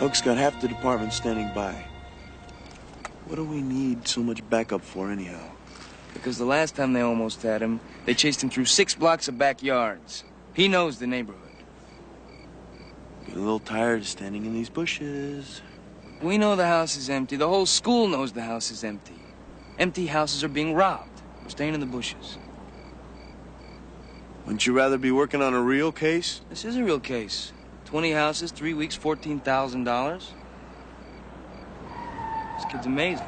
Hook's got half the department standing by. What do we need so much backup for, anyhow? Because the last time they almost had him, they chased him through 6 blocks of backyards. He knows the neighborhood. Get a little tired of standing in these bushes. We know the house is empty. The whole school knows the house is empty. Empty houses are being robbed. We're staying in the bushes. Wouldn't you rather be working on a real case? This is a real case. 20 houses, 3 weeks, $14,000. This kid's amazing.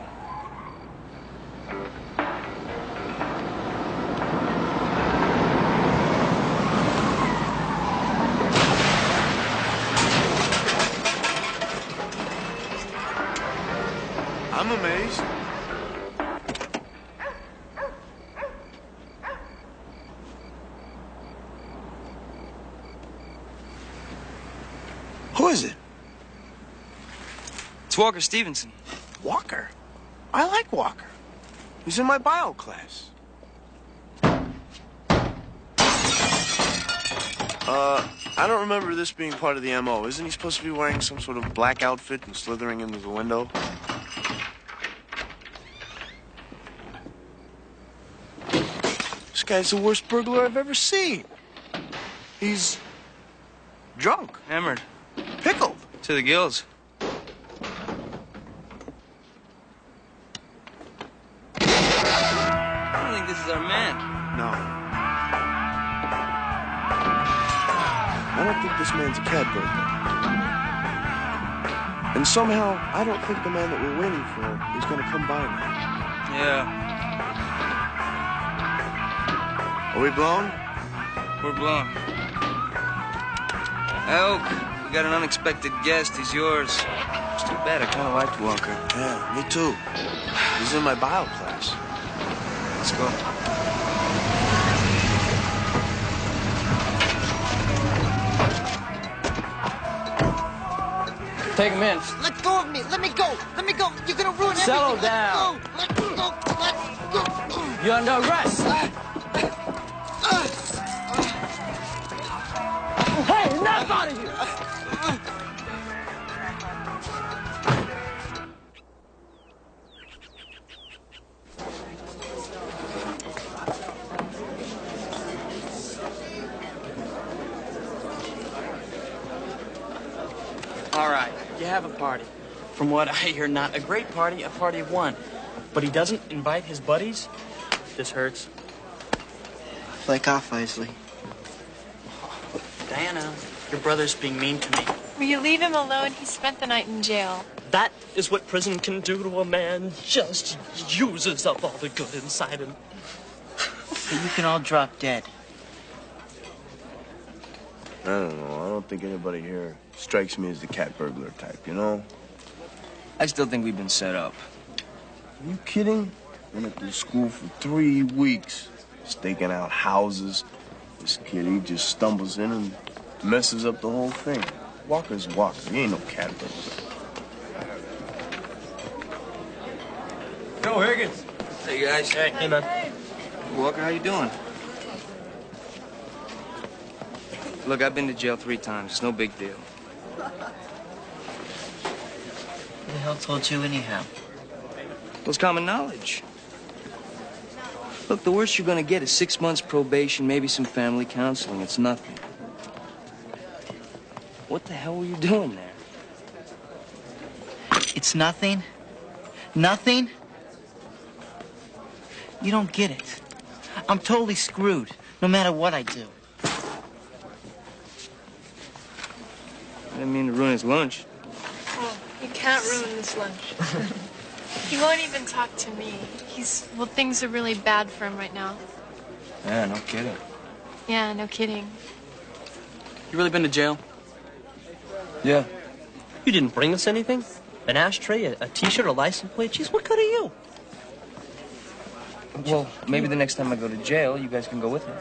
I'm amazed. Who is it? It's Walker Stevenson. Walker? I like Walker. He's in my bio class. I don't remember this being part of the MO. Isn't he supposed to be wearing some sort of black outfit and slithering into the window? This guy's the worst burglar I've ever seen. He's drunk. Hammered. Pickled. To the gills. I don't think this is our man. No. I don't think this man's a cat burglar. And somehow, I don't think the man that we're waiting for is going to come by now. Yeah. Are we blown? We're blown. Elk, we got an unexpected guest. He's yours. It's too bad. I kind of liked Walker. Yeah, me too. He's in my bio class. Let's go. Take him in. Let go of me. Let me go. Let me go. You're going to ruin everything. Settle down. Let go. Let go. You're under arrest. Hey, enough out of here. All right, you have a party. From what I hear, not a great party, a party of one. But he doesn't invite his buddies? This hurts. Flake off, Isley. Diana, your brother's being mean to me. Will you leave him alone? He spent the night in jail. That is what prison can do to a man. Just uses up all the good inside him. So you can all drop dead. I don't know. I don't think anybody here strikes me as the cat burglar type, you know? I still think we've been set up. Are you kidding? Went to school for 3 weeks, staking out houses. This kid, he just stumbles in and messes up the whole thing. Walker's Walker. He ain't no cat burglar. Go, Higgins. Hey, guys. Hey, man. Walker, how you doing? Look, I've been to jail 3 times. It's no big deal. Who the hell told you anyhow? Well, it's common knowledge. Look, the worst you're gonna get is 6 months probation, maybe some family counseling. It's nothing. What the hell were you doing there? It's nothing? Nothing? You don't get it. I'm totally screwed, no matter what I do. I didn't mean to ruin his lunch. Oh, you can't ruin this lunch. He won't even talk to me. Well, things are really bad for him right now. Yeah, no kidding. Yeah, no kidding. You really been to jail? Yeah. You didn't bring us anything? An ashtray, a T-shirt, a license plate? Jeez, what good are you? Well, maybe the next time I go to jail, you guys can go with me.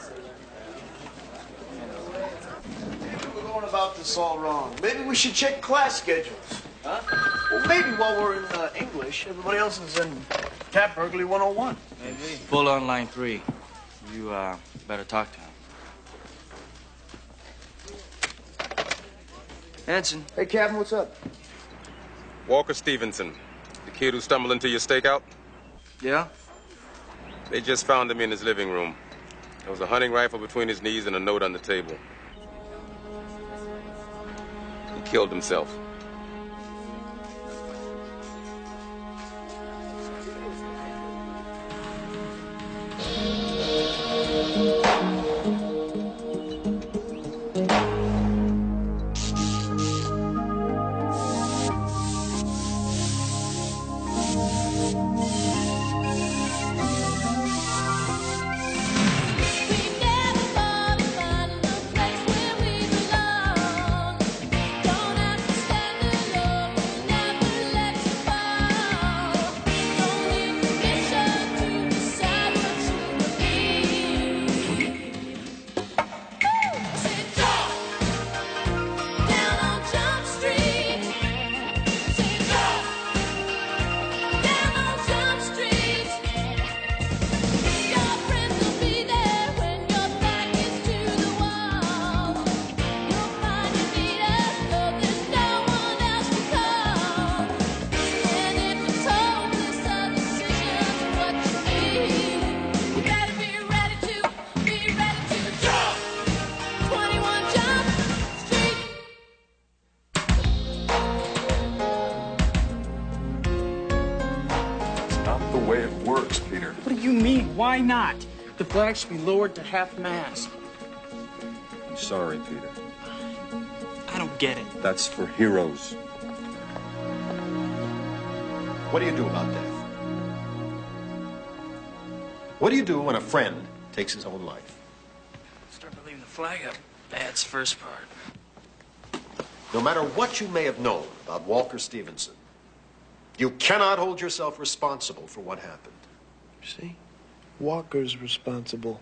We're going about this all wrong. Maybe we should check class schedules. Huh? Well, maybe while we're in English, everybody else is in Cat Burglary 101. Maybe. Full on line 3. You, better talk to him. Hanson. Hey, Captain, what's up? Walker Stevenson, the kid who stumbled into your stakeout. Yeah? They just found him in his living room. There was a hunting rifle between his knees and a note on the table. He killed himself. Why not? The flag should be lowered to half-mast. I'm sorry, Peter. I don't get it. That's for heroes. What do you do about death? What do you do when a friend takes his own life? Start by leaving the flag up. That's the first part. No matter what you may have known about Walker Stevenson, you cannot hold yourself responsible for what happened. See? Walker's responsible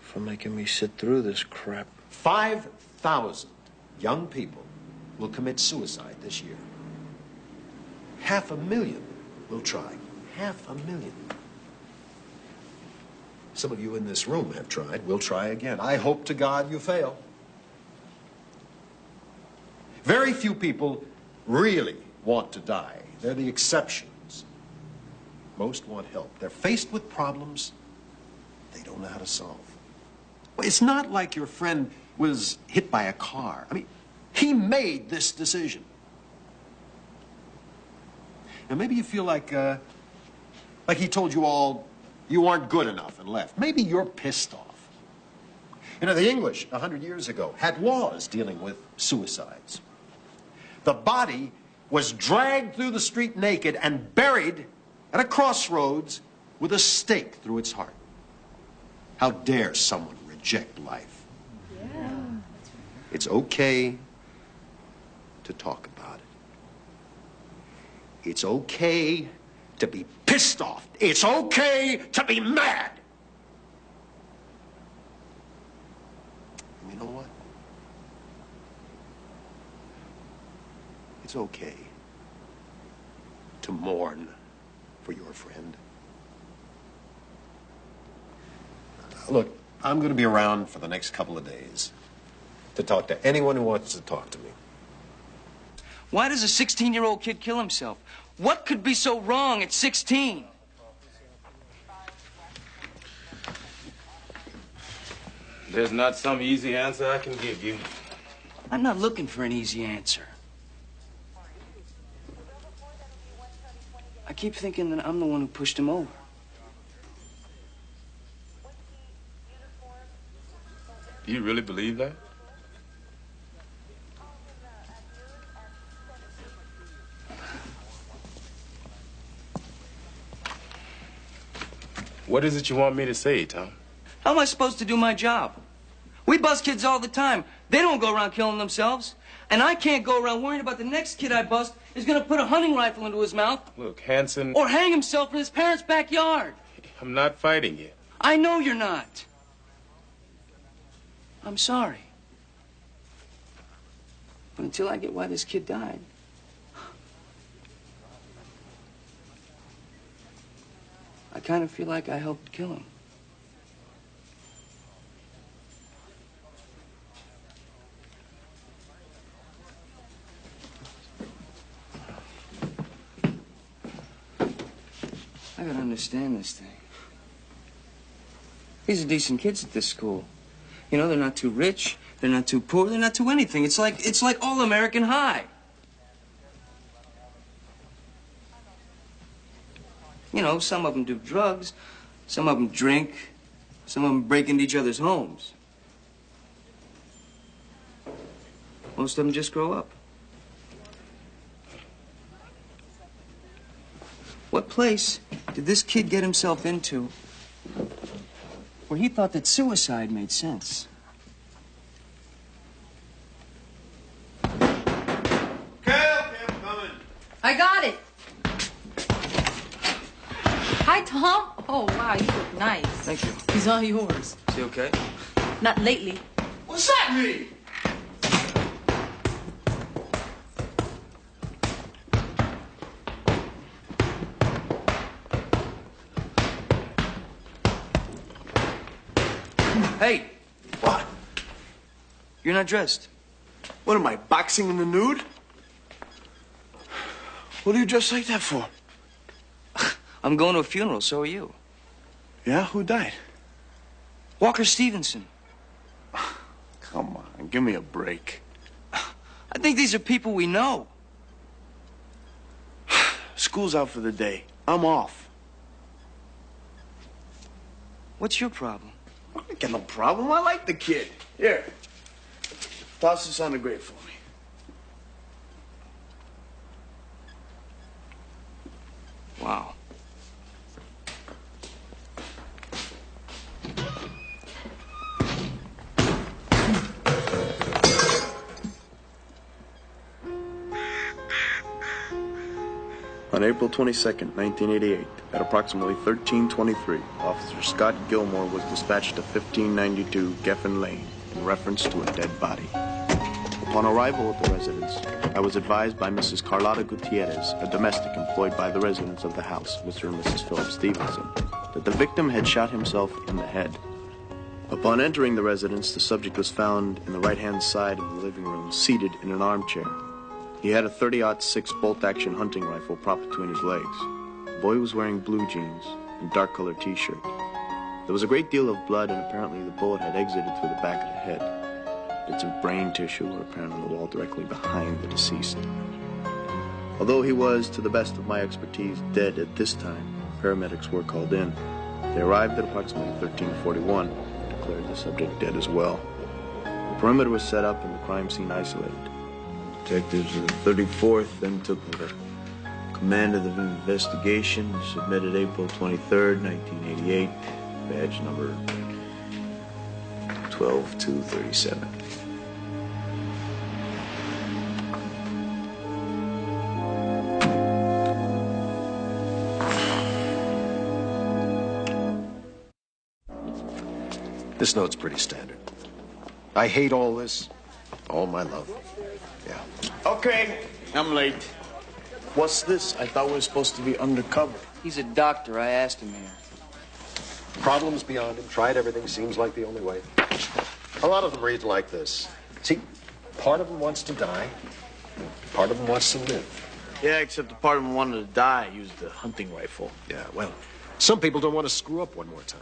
for making me sit through this crap. 5,000 young people will commit suicide this year. 500,000 will try. 500,000. Some of you in this room have tried. We'll try again. I hope to God you fail. Very few people really want to die. They're the exceptions. Most want help. They're faced with problems they don't know how to solve. Well, it's not like your friend was hit by a car. I mean, he made this decision. Now, maybe you feel like he told you all you aren't good enough and left. Maybe you're pissed off. You know, the English 100 years ago had laws dealing with suicides. The body was dragged through the street naked and buried at a crossroads with a stake through its heart. How dare someone reject life? Yeah. It's okay to talk about it. It's okay to be pissed off. It's okay to be mad. And you know what? It's okay to mourn for your friend. Look, I'm going to be around for the next couple of days to talk to anyone who wants to talk to me. Why does a 16-year-old kid kill himself? What could be so wrong at 16? There's not some easy answer I can give you. I'm not looking for an easy answer. I keep thinking that I'm the one who pushed him over. Do you really believe that? What is it you want me to say, Tom? How am I supposed to do my job? We bust kids all the time. They don't go around killing themselves. And I can't go around worrying about the next kid I bust is going to put a hunting rifle into his mouth. Look, Hanson... Or hang himself in his parents' backyard. I'm not fighting you. I know you're not. I'm sorry. But until I get why this kid died... I kind of feel like I helped kill him. I gotta understand this thing. These are decent kids at this school. You know, they're not too rich, they're not too poor, they're not too anything. It's like all American high. You know, some of them do drugs, some of them drink, some of them break into each other's homes. Most of them just grow up. What place did this kid get himself into where he thought that suicide made sense? I got it. Hi, Tom. Oh, wow, you look nice. Thank you. He's all yours. Is he okay? Not lately. What's that mean? Hey! What? You're not dressed. What am I, boxing in the nude? What are you dressed like that for? I'm going to a funeral, so are you. Yeah? Who died? Walker Stevenson. Come on, give me a break. I think these are people we know. School's out for the day. I'm off. What's your problem? I ain't got no problem. I like the kid. Here. Toss this on the grate for me. Wow. On April 22nd, 1988, at approximately 13:23, Officer Scott Gilmore was dispatched to 1592 Geffen Lane in reference to a dead body. Upon arrival at the residence, I was advised by Mrs. Carlotta Gutierrez, a domestic employed by the residents of the house, Mr. and Mrs. Philip Stevenson, that the victim had shot himself in the head. Upon entering the residence, the subject was found in the right-hand side of the living room, seated in an armchair. He had a .30-06 bolt-action hunting rifle propped between his legs. The boy was wearing blue jeans and dark-colored T-shirt. There was a great deal of blood, and apparently the bullet had exited through the back of the head. Bits of brain tissue were apparent on the wall directly behind the deceased. Although he was, to the best of my expertise, dead at this time, paramedics were called in. They arrived at approximately 13:41 and declared the subject dead as well. The perimeter was set up and the crime scene isolated. Detectives of the 34th then took the command of the investigation, submitted April 23rd, 1988, badge number 12237. This note's pretty standard. I hate all this. All my love. Yeah. Okay, I'm late. What's this? I thought we were supposed to be undercover. He's a doctor. I asked him here. Problems beyond him. Tried everything. Seems like the only way. A lot of them read like this. See, part of him wants to die. Part of him wants to live. Yeah, except the part of him wanted to die used the hunting rifle. Yeah, well, some people don't want to screw up one more time.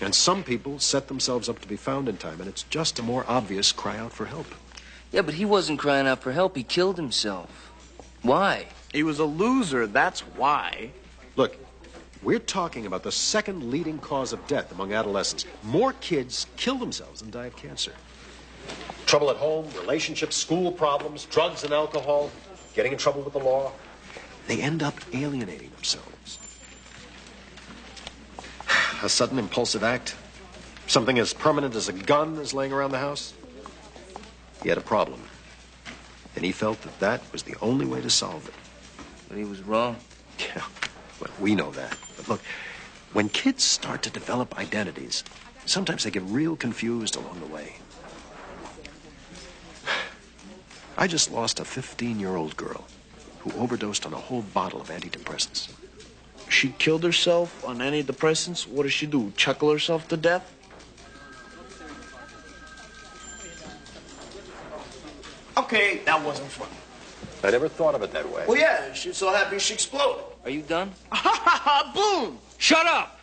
And some people set themselves up to be found in time, and it's just a more obvious cry out for help. Yeah, but he wasn't crying out for help. He killed himself. Why? He was a loser, that's why. Look, we're talking about the second leading cause of death among adolescents. More kids kill themselves than die of cancer. Trouble at home, relationships, school problems, drugs and alcohol, getting in trouble with the law. They end up alienating themselves. A sudden impulsive act, something as permanent as a gun is laying around the house. He had a problem, and he felt that that was the only way to solve it. But he was wrong. Yeah, well, we know that. But look, when kids start to develop identities, sometimes they get real confused along the way. I just lost a 15-year-old girl who overdosed on a whole bottle of antidepressants. She killed herself on antidepressants? What does she do, chuckle herself to death? Okay, that wasn't funny. I never thought of it that way. Well, yeah, she's so happy she exploded. Are you done? Boom! Shut up!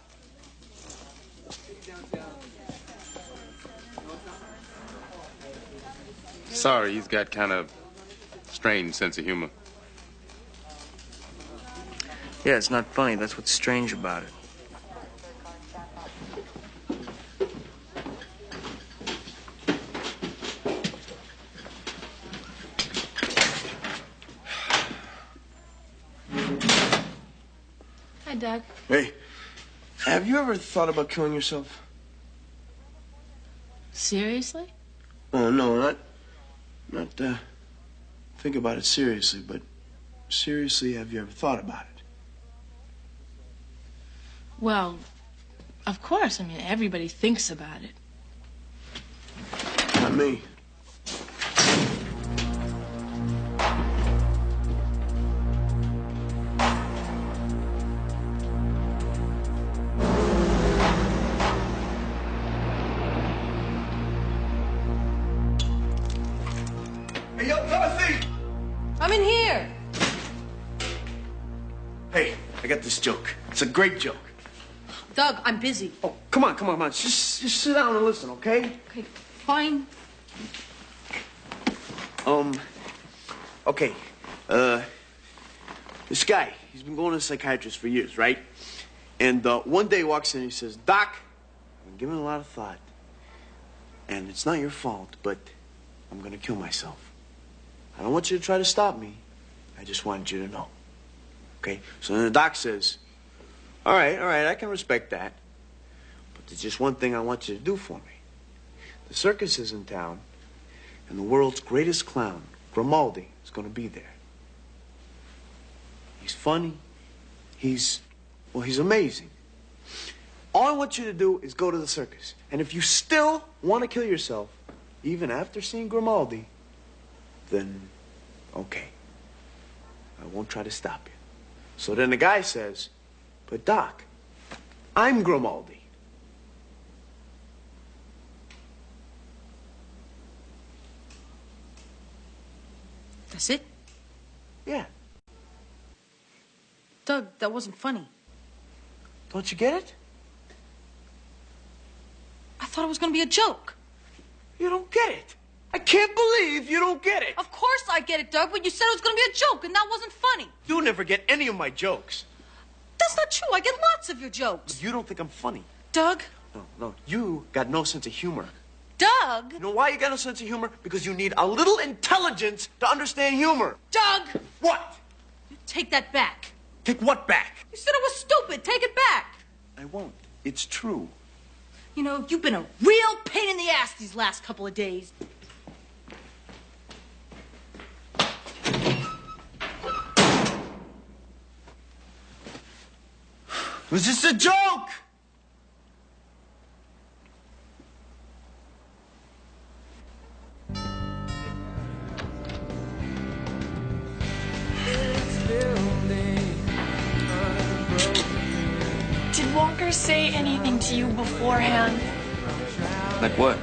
Sorry, he's got kind of strange sense of humor. Yeah, it's not funny. That's what's strange about it. Hi, Doug. Hey, have you ever thought about killing yourself? Seriously? Oh, no, not think about it seriously, but seriously, have you ever thought about it? Well, of course. I mean, everybody thinks about it. Not me. Hey, yo, Dorothy! I'm in here. Hey, I got this joke. It's a great joke. Doug, I'm busy. Oh, come on. Just sit down and listen, okay? Okay, fine. Okay. This guy, he's been going to a psychiatrist for years, right? And one day he walks in and he says, Doc, I've been giving it a lot of thought. And it's not your fault, but I'm going to kill myself. I don't want you to try to stop me. I just wanted you to know. Okay? So then the doc says, all right, I can respect that. But there's just one thing I want you to do for me. The circus is in town, and the world's greatest clown, Grimaldi, is going to be there. He's funny. He's amazing. All I want you to do is go to the circus. And if you still want to kill yourself, even after seeing Grimaldi, then okay. I won't try to stop you. So then the guy says, but Doc, I'm Grimaldi. That's it? Yeah. Doug, that wasn't funny. Don't you get it? I thought it was going to be a joke. You don't get it. I can't believe you don't get it. Of course I get it, Doug, but you said it was going to be a joke, and that wasn't funny. You never get any of my jokes. That's not true. I get lots of your jokes. You don't think I'm funny. Doug? No. You got no sense of humor. Doug? You know why you got no sense of humor? Because you need a little intelligence to understand humor. Doug! What? Take that back. Take what back? You said it was stupid. Take it back. I won't. It's true. You know, you've been a real pain in the ass these last couple of days. It was just a joke! Did Walker say anything to you beforehand? Like what?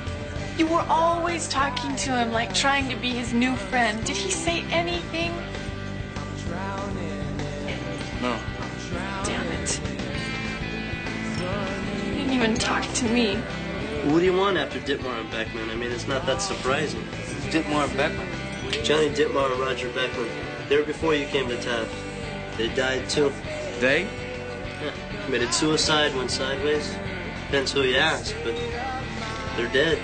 You were always talking to him, like trying to be his new friend. Did he say anything? No. Damn it. He didn't even talk to me. What do you want after Ditmar and Beckman? I mean, it's not that surprising. Ditmar and Beckman? Johnny Ditmar and Roger Beckman. They were before you came to town. They died too. They? Yeah. Committed suicide, went sideways. Depends who you ask, but they're dead.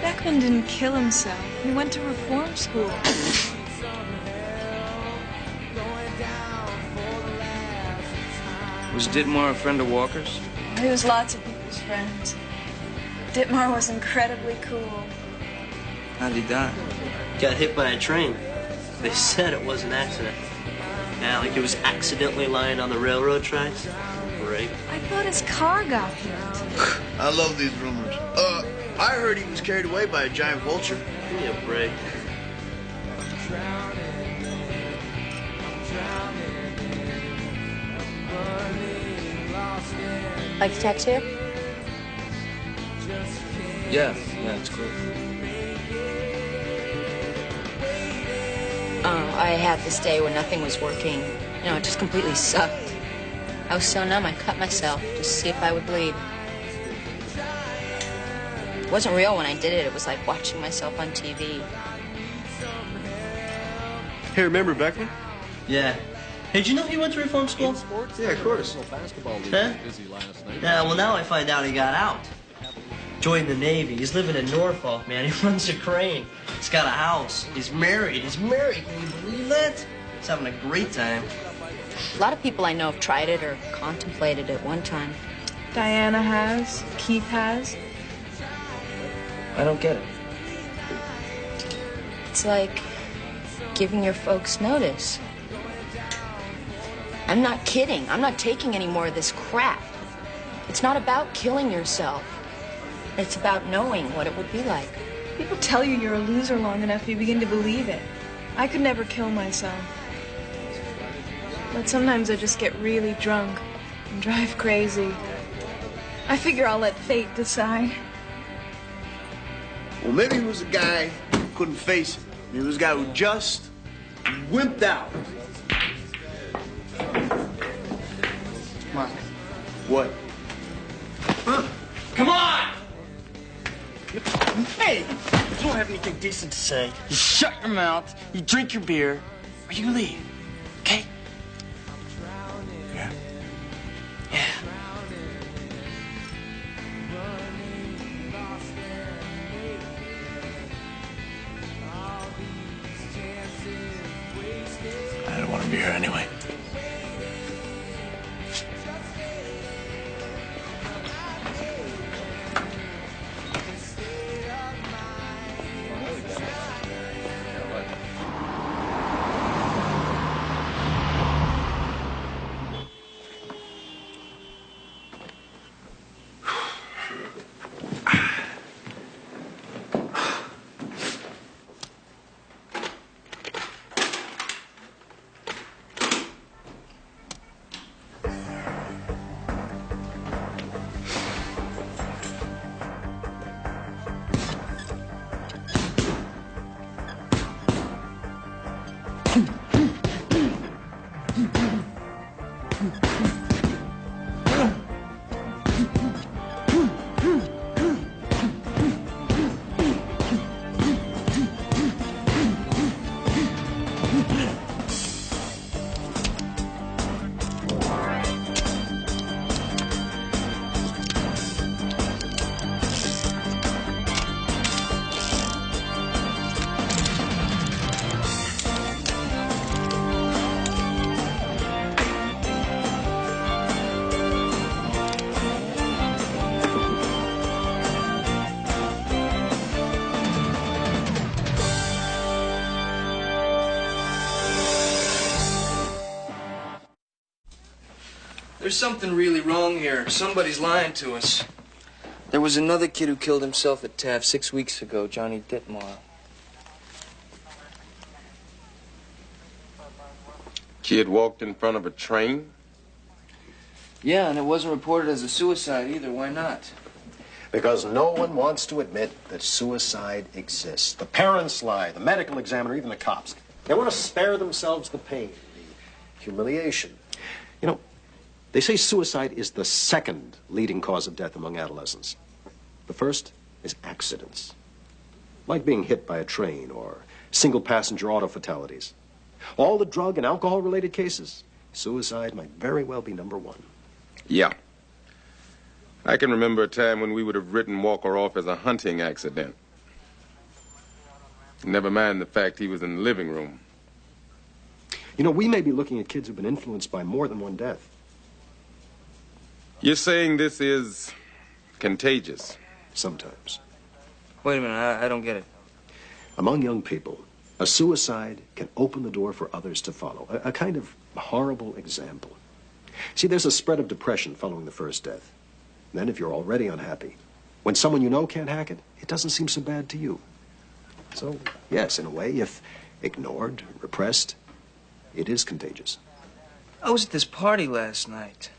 Beckman didn't kill himself. He went to reform school. Was Ditmar a friend of Walker's? He was lots of people's friends. Ditmar was incredibly cool. How did he die? Got hit by a train. They said it was an accident. Yeah, like he was accidentally lying on the railroad tracks. Right. I thought his car got hit. I love these rumors. I heard he was carried away by a giant vulture. Give me a break. Like a tattoo? Yeah, it's cool. I had this day when nothing was working. You know, it just completely sucked. I was so numb, I cut myself just to see if I would bleed. It wasn't real when I did it. It was like watching myself on TV. Hey, remember Beckman? Yeah. Hey, did you know he went to reform school? Yeah, of course. Huh? Yeah, well, now I find out he got out. Joined the Navy. He's living in Norfolk, man. He runs a crane. He's got a house. He's married. He's married. Can you believe that? He's having a great time. A lot of people I know have tried it or contemplated it one time. Diana has. Keith has. I don't get it. It's like giving your folks notice. I'm not kidding. I'm not taking any more of this crap. It's not about killing yourself. It's about knowing what it would be like. People tell you you're a loser long enough, you begin to believe it. I could never kill myself. But sometimes I just get really drunk and drive crazy. I figure I'll let fate decide. Well, maybe he was a guy who couldn't face it. Maybe he was a guy who just wimped out. Mark. What? Huh? Come on! Hey, you don't have anything decent to say. You shut your mouth, you drink your beer, or you leave, okay? Yeah. Yeah. I don't want to be here anyway. There's something really wrong here. Somebody's lying to us. There was another kid who killed himself at Taft 6 weeks ago, Johnny Ditmar. Kid walked in front of a train? Yeah, and it wasn't reported as a suicide either. Why not? Because no one wants to admit that suicide exists. The parents lie, the medical examiner, even the cops. They want to spare themselves the pain, the humiliation. You know, they say suicide is the second leading cause of death among adolescents. The first is accidents, like being hit by a train or single-passenger auto fatalities. All the drug and alcohol-related cases, suicide might very well be number one. Yeah. I can remember a time when we would have written Walker off as a hunting accident. Never mind the fact he was in the living room. You know, we may be looking at kids who've been influenced by more than one death. You're saying this is contagious? Sometimes. Wait a minute, I don't get it. Among young people, a suicide can open the door for others to follow, a kind of horrible example. See, there's a spread of depression following the first death. Then, if you're already unhappy, when someone you know can't hack it, it doesn't seem so bad to you. So, yes, in a way, if ignored, repressed, it is contagious. I was at this party last night.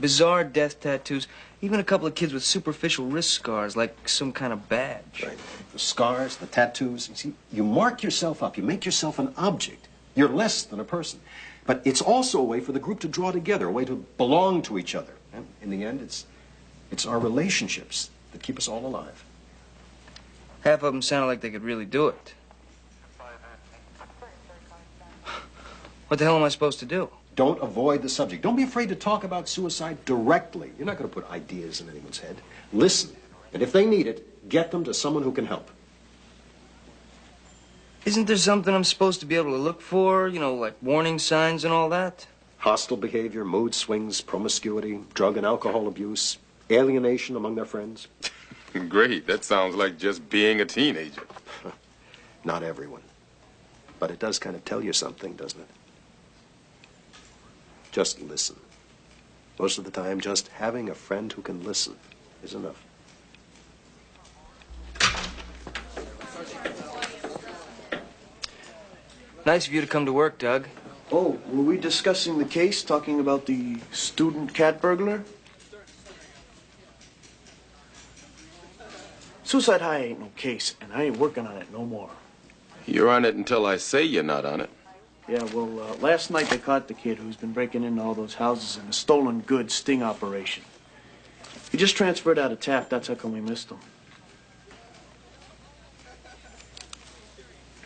Bizarre death tattoos. Even a couple of kids with superficial wrist scars, like some kind of badge. Right. The scars, the tattoos. You see, you mark yourself up. You make yourself an object You're less than a person. But it's also a way for the group to draw together, a way to belong to each other. And in the end, it's our relationships that keep us all alive. Half of them sounded like they could really do it. What the hell am I supposed to do? Don't avoid the subject. Don't be afraid to talk about suicide directly. You're not going to put ideas in anyone's head. Listen, and if they need it, get them to someone who can help. Isn't there something I'm supposed to be able to look for? You know, like warning signs and all that? Hostile behavior, mood swings, promiscuity, drug and alcohol abuse, alienation among their friends. Great. That sounds like just being a teenager. Not everyone. But it does kind of tell you something, doesn't it? Just listen. Most of the time, just having a friend who can listen is enough. Nice of you to come to work, Doug. Oh, were we discussing the case, talking about the student cat burglar? Suicide High ain't no case, and I ain't working on it no more. You're on it until I say you're not on it. Yeah, well, last night they caught the kid who's been breaking into all those houses in a stolen goods sting operation. He just transferred out of Taft. That's how come we missed him.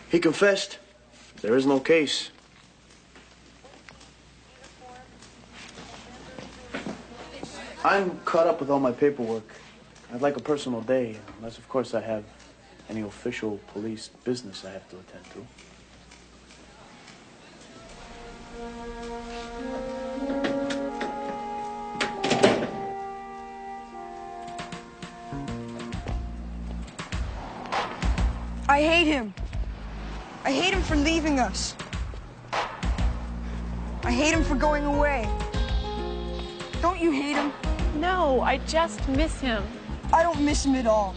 He confessed. There is no case. I'm caught up with all my paperwork. I'd like a personal day, unless, of course, I have any official police business I have to attend to. I hate him. I hate him for leaving us. I hate him for going away. Don't you hate him? No, I just miss him. I don't miss him at all.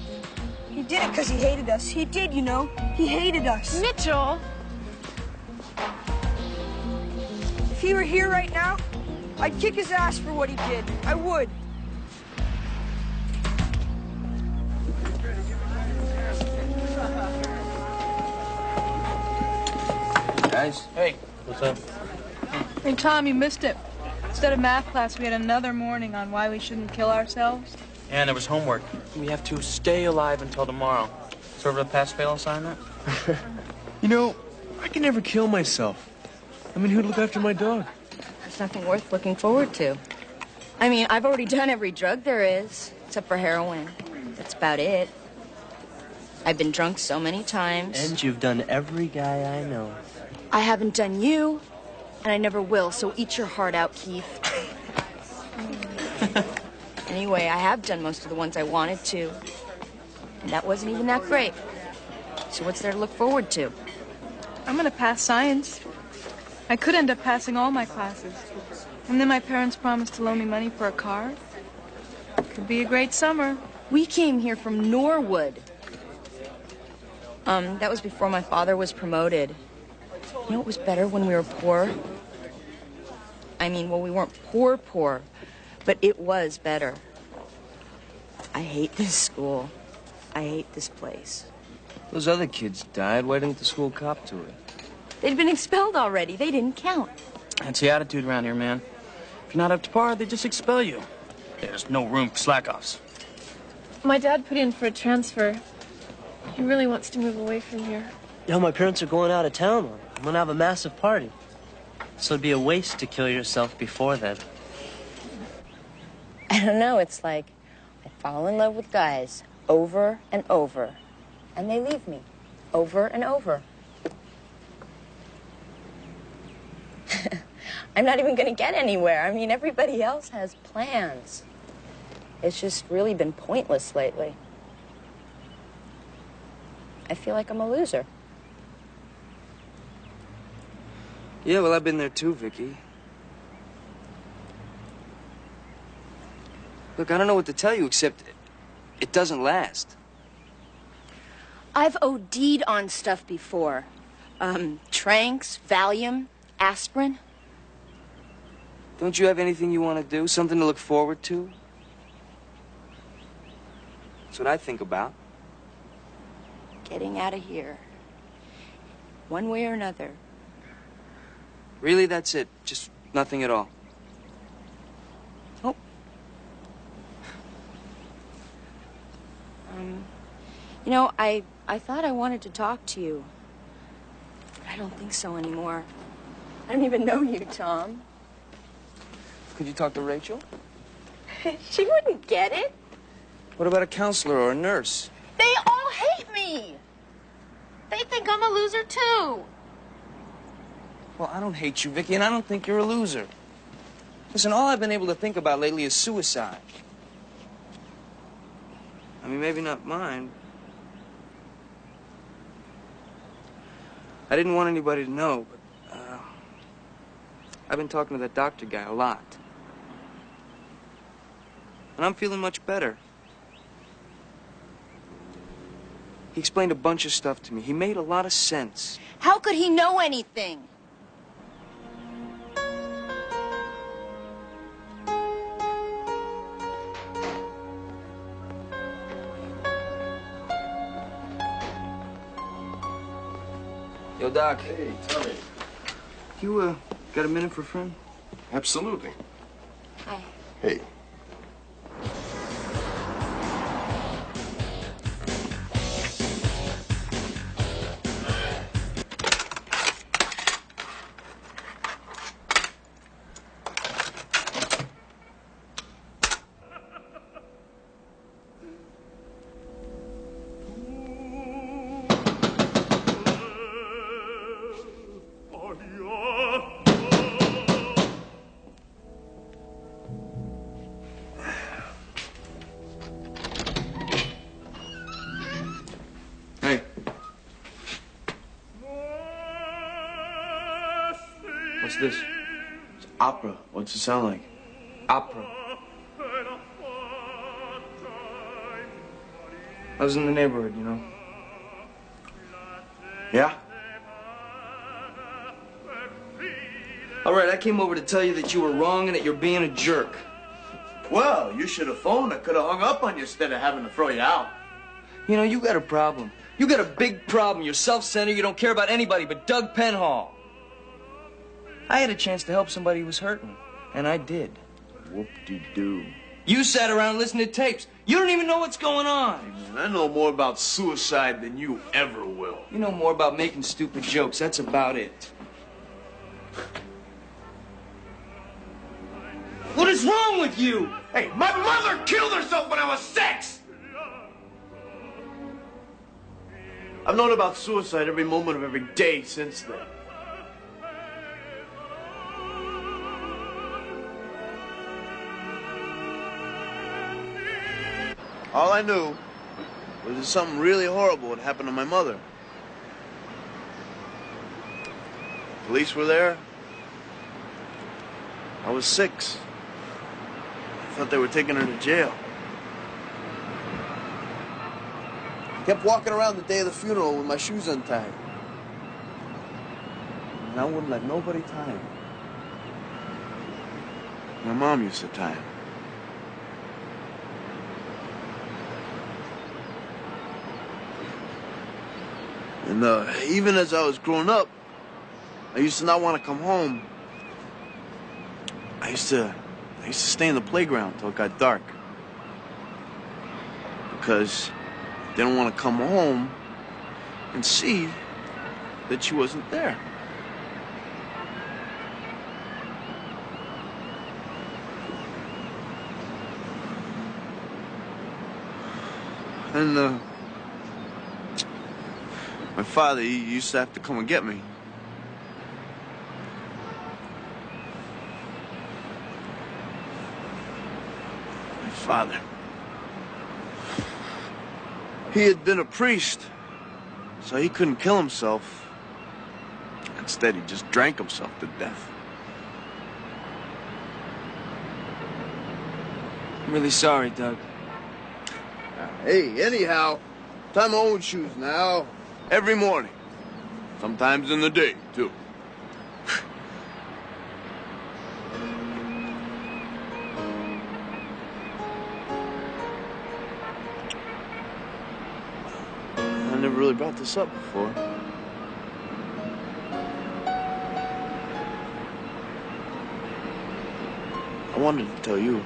He did it because he hated us. He did, you know. He hated us. Mitchell! If he were here right now, I'd kick his ass for what he did. I would. Guys? Hey, what's up? Hey, Tom, you missed it. Instead of math class, we had another morning on why we shouldn't kill ourselves. And there was homework. We have to stay alive until tomorrow. Sort of a pass-fail assignment? You know, I can never kill myself. I mean, who'd look after my dog? There's nothing worth looking forward to. I mean, I've already done every drug there is, except for heroin. That's about it. I've been drunk so many times. And you've done every guy I know. I haven't done you, and I never will, so eat your heart out, Keith. Anyway, I have done most of the ones I wanted to, and that wasn't even that great. So what's there to look forward to? I'm gonna pass science. I could end up passing all my classes. And then my parents promised to loan me money for a car. Could be a great summer. We came here from Norwood. That was before my father was promoted. You know, it was better when we were poor. I mean, well, we weren't poor, but it was better. I hate this school. I hate this place. Those other kids died. Why didn't the school cop to it? They'd been expelled already. They didn't count. That's the attitude around here, man. If you're not up to par, they just expel you. There's no room for slack-offs. My dad put in for a transfer. He really wants to move away from here. Yo, my parents are going out of town. I'm gonna have a massive party. So it'd be a waste to kill yourself before then. I don't know. It's like I fall in love with guys over and over, and they leave me over and over. I'm not even going to get anywhere. I mean, everybody else has plans. It's just really been pointless lately. I feel like I'm a loser. Yeah, well, I've been there too, Vicky. Look, I don't know what to tell you, except it doesn't last. I've OD'd on stuff before. Tranks, Valium, aspirin. Don't you have anything you want to do? Something to look forward to? That's what I think about. Getting out of here. One way or another. Really, that's it? Just nothing at all? Oh. You know, I thought I wanted to talk to you. But I don't think so anymore. I don't even know you, Tom. Could you talk to Rachel? She wouldn't get it. What about a counselor or a nurse? They all hate me. They think I'm a loser, too. Well, I don't hate you, Vicky, and I don't think you're a loser. Listen, all I've been able to think about lately is suicide. I mean, maybe not mine. I didn't want anybody to know, but I've been talking to that doctor guy a lot. And I'm feeling much better. He explained a bunch of stuff to me. He made a lot of sense. How could he know anything? Yo, Doc. Hey, Tommy. You, got a minute for a friend? Absolutely. Hi. Hey. Hey. What's this? It's opera. What's it sound like? Opera. I was in the neighborhood, you know. Yeah? All right, I came over to tell you that you were wrong and that you're being a jerk. Well, you should have phoned. I could have hung up on you instead of having to throw you out. You know, you got a problem. You got a big problem. You're self-centered. You don't care about anybody but Doug Penhall. I had a chance to help somebody who was hurting, and I did. Whoop-de-doo. You sat around listening to tapes. You don't even know what's going on. I know more about suicide than you ever will. You know more about making stupid jokes. That's about it. What is wrong with you? Hey, my mother killed herself when I was 6! I've known about suicide every moment of every day since then. All I knew was that something really horrible had happened to my mother. Police were there. I was 6. I thought they were taking her to jail. Kept walking around the day of the funeral with my shoes untied. And I wouldn't let nobody tie them. My mom used to tie them. And even as I was growing up, I used to not want to come home. I used to stay in the playground till it got dark. Because they don't want to come home and see that she wasn't there. And my father, he used to have to come and get me. My father. He had been a priest, so he couldn't kill himself. Instead, he just drank himself to death. I'm really sorry, Doug. Hey, anyhow, tie my own shoes now. Every morning. Sometimes in the day, too. I never really brought this up before. I wanted to tell you.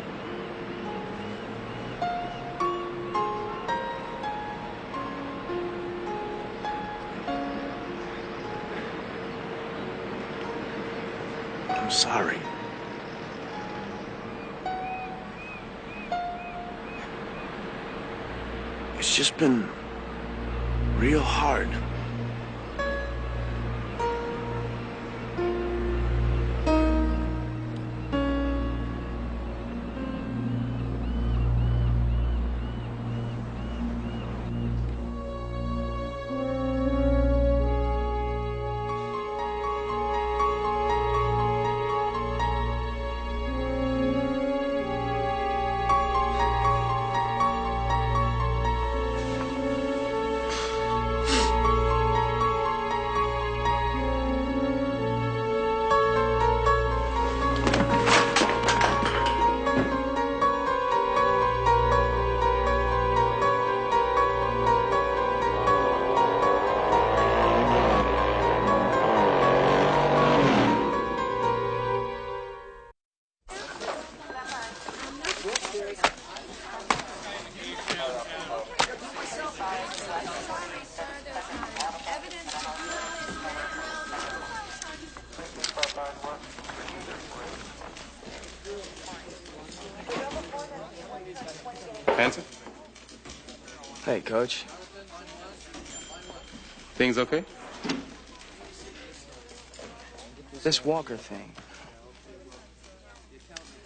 I'm sorry. It's just been real hard. Hanson? Hey, Coach. Things okay? This Walker thing.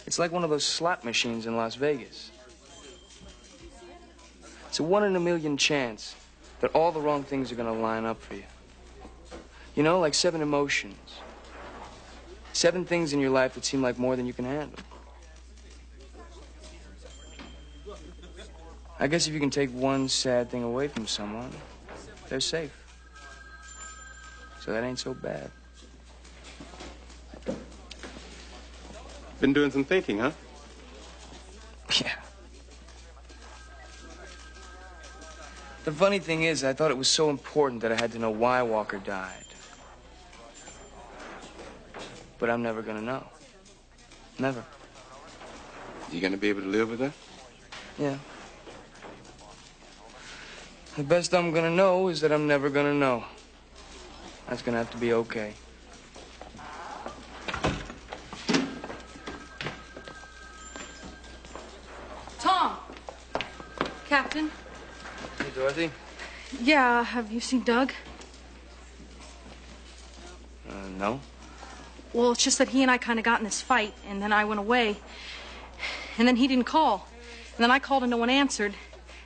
It's like one of those slot machines in Las Vegas. It's a 1 in a million chance that all the wrong things are gonna line up for you. You know, like 7 emotions. 7 things in your life that seem like more than you can handle. I guess if you can take one sad thing away from someone, they're safe. So that ain't so bad. Been doing some thinking, huh? Yeah. The funny thing is, I thought it was so important that I had to know why Walker died. But I'm never gonna know. Never. You gonna be able to live with that? Yeah. The best I'm gonna know is that I'm never gonna know. That's gonna have to be okay. Tom! Captain? Hey, Dorothy. Yeah, have you seen Doug? No. Well, it's just that he and I kind of got in this fight, and then I went away. And then he didn't call. And then I called and no one answered.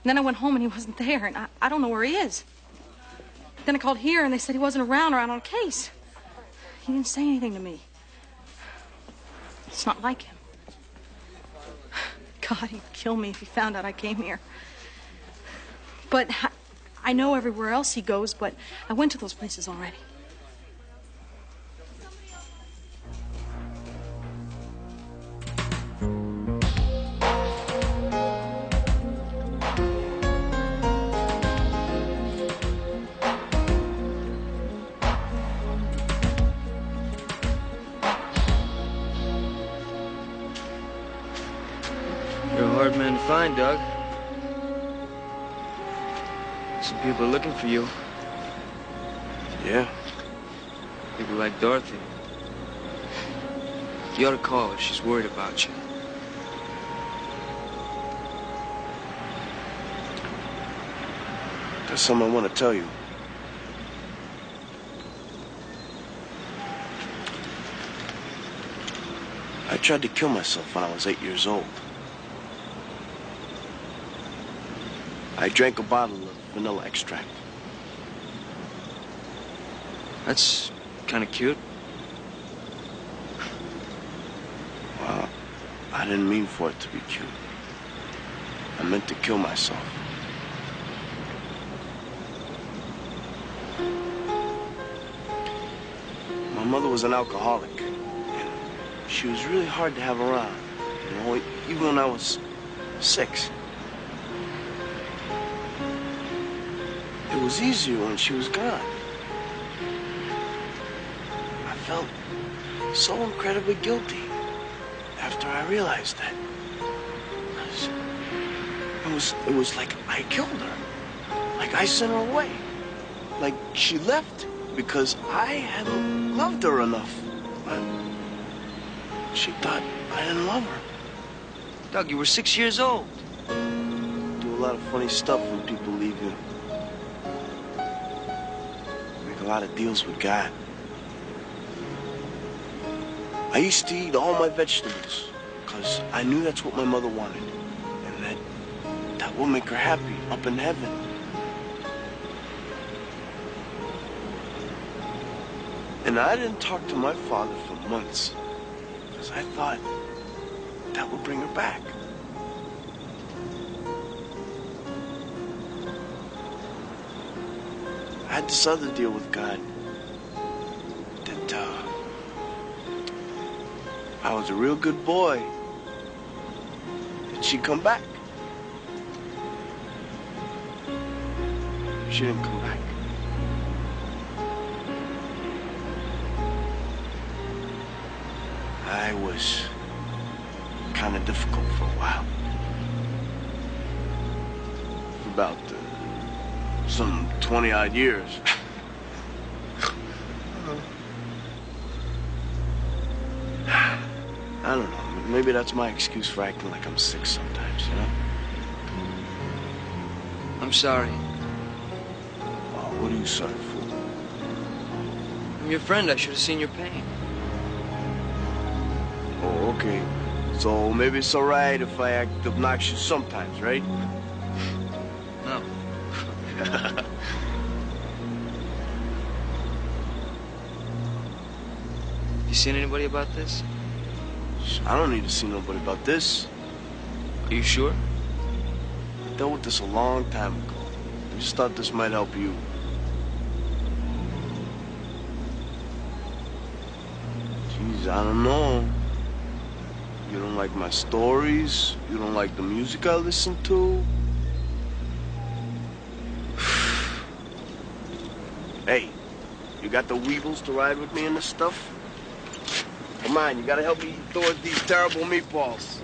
And then I went home and he wasn't there, and I don't know where he is. Then I called here and they said he wasn't around or out on a case. He didn't say anything to me. It's not like him. God, he'd kill me if he found out I came here. But I know everywhere else he goes, but I went to those places already. You're a hard man to find, Doug. Some people are looking for you. Yeah? People like Dorothy. You ought to call her. She's worried about you. There's something I want to tell you. I tried to kill myself when I was 8 years old. I drank a bottle of vanilla extract. That's kind of cute. Well, I didn't mean for it to be cute. I meant to kill myself. My mother was an alcoholic, and she was really hard to have around, you know, even when I was 6. It was easier when she was gone. I felt so incredibly guilty. after I realized that. It was like I killed her. Like I sent her away. Like she left because I hadn't loved her enough. But she thought I didn't love her. Doug, you were 6 years old. Do a lot of funny stuff when people leave you. Make a lot of deals with God. I used to eat all my vegetables because I knew that's what my mother wanted. And that will make her happy up in heaven. And I didn't talk to my father for months because I thought that would bring her back. I had this other deal with God that if I was a real good boy, that she'd come back. She didn't come back. I was kind of difficult for a while. For about some 20-odd years. I don't know. Maybe that's my excuse for acting like I'm sick sometimes, you know? I'm sorry. Oh, what are you sorry for? I'm your friend. I should have seen your pain. Oh, okay. So maybe it's all right if I act obnoxious sometimes, right? No. You seen anybody about this? I don't need to see nobody about this. Are you sure? I dealt with this a long time ago. I just thought this might help you. Jeez, I don't know. You don't like my stories? You don't like the music I listen to? Hey, you got the weevils to ride with me in this stuff? Come on, you gotta help me eat towards these terrible meatballs.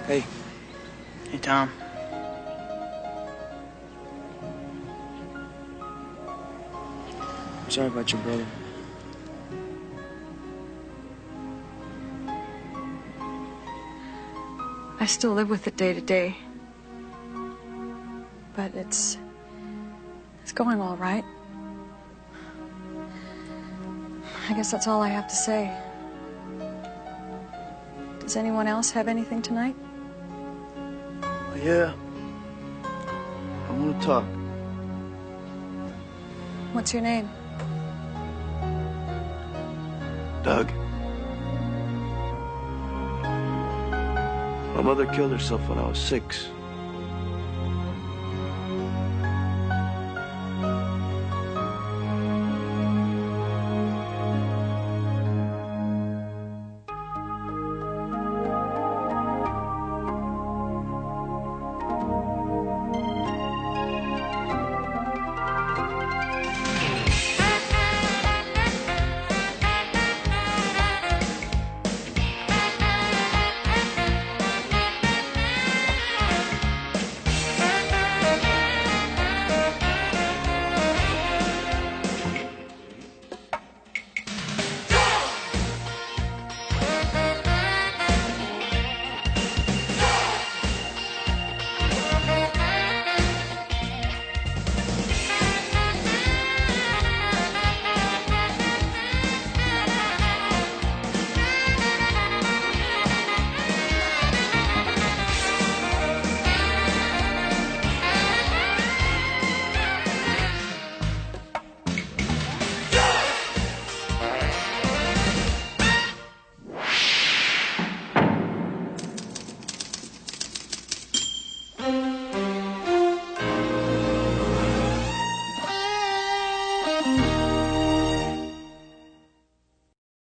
Hey. Hey, Tom. I'm sorry about your brother. I still live with it day to day. But it's going all right. I guess that's all I have to say. Does anyone else have anything tonight? Yeah. I want to talk. What's your name? Doug. My mother killed herself when I was 6.